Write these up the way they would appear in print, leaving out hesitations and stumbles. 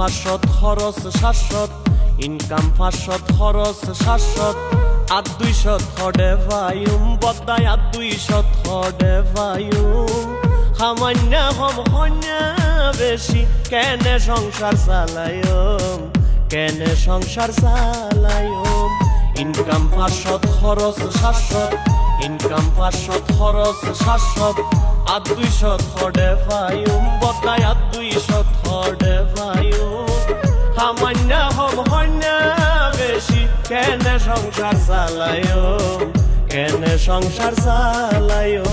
500 খরচ 700 ইনকাম 500 খরচ 700 আর 200 থডে ভাইম বদায় আর 200 থডে ভাইম সামান্য হম হন্যা বেশি কেনে সংসার চালায়ম কেনে সংসার চালায়ম ইনকাম 500 খরচ 700 ইনকাম 500 খরচ 700 আর 200 থডে ভাইম বদায় আর 200 থডে ভাইম সামান্য হম হন্যা বেশি কেনে সংসার চালায়ম কেনে সংসার চালায়ম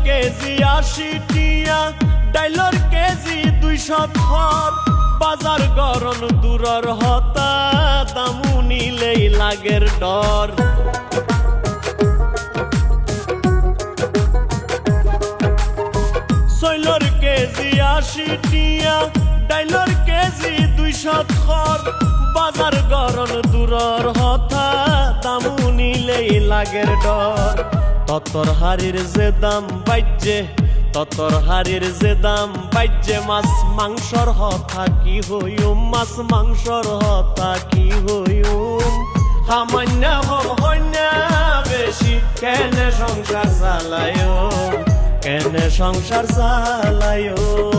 কেজি 80 টিয়া ডাইলর কেজি 200 থর বাজার গরম দূরর হতা দামু নিলেই লাগের ডর সৈলর কেজি 80 টিয়া ডাইলর কেজি 200 থর বাজার গরম দূরর হতা দামু নিলেই লাগের ডর ততর হাড়ির যে দাম বাইজে ততর হাড়ির যে দাম বাইজে মাছ মাংসর হতা কি হইম মাছ মাংসর হতা কি হইম সামান্য হম হন্যা বেশি কেনে সংসার চালায়ম কেনে সংসার চালায়ম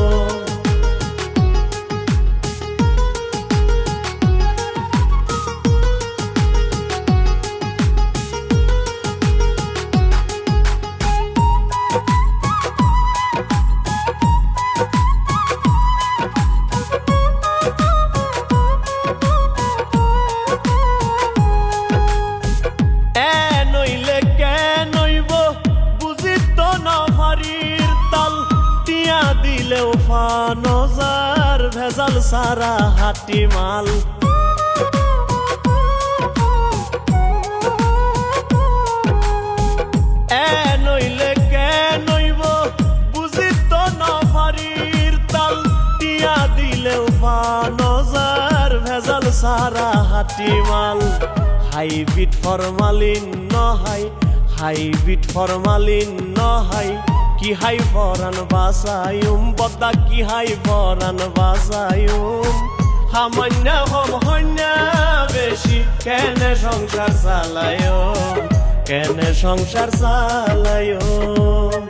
দিলেও ফানজার ভেজাল সারা হাটি মাল এ নইলে কে নইব বুঝি তো নফারির তাল টিয়া দিলেও ফানজার ভেজাল সারা হাটি মাল হাইব্রিড ফরমালিন নহাই হাইব্রিড ফরমালিন নহাই কি হাই ফরান বাসায়ুম বদা কি হাই ফরান বাসায়ুম সামান্য হম হন্যা বেশি কেনে সংসার চালায়ম কেনে সংসার চালায়ম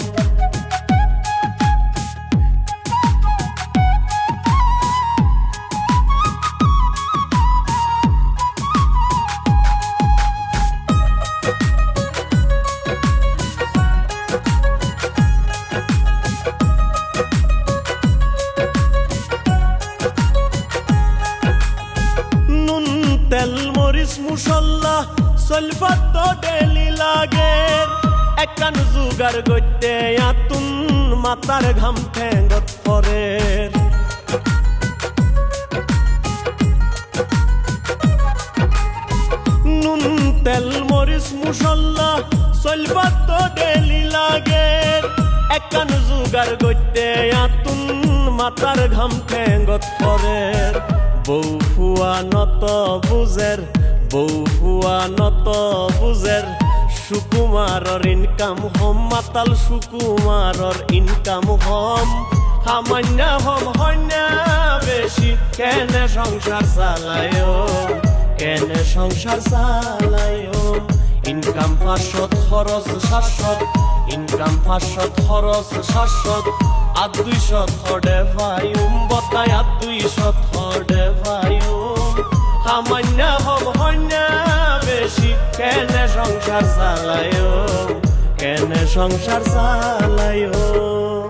তেল মরিচ মুসল্লা সলফাত তো ডেলি লাগের একান জুগার গইতে আতুন মাতার ঘাম ঠেঙ্গত পরের নুন তেল মরিচ মুসল্লা সলফাত তো ডেলি লাগের একান জুগার গইতে আতুন মাতার ঘাম ঠেঙ্গত পরের বউ ফুয়া নত বুঝের বউ ফুয়া নত বুঝের সুকুমারর ইনকাম হম মাতাল সুকুমারর ইনকাম হম সামান্য হম হন্যা বেশি কেনে সংসার চালায়ম কেনে সংসার চালায়ম ইনকাম 500 খরচ 700 ইনকাম 500 খরচ 700 আর 200 থডে ভাইম বদায় আর 200 থডে ভাইম সামান্য হম হন্যা বেশি কেনে সংসার চালায়ম কেনে সংসার চালায়ম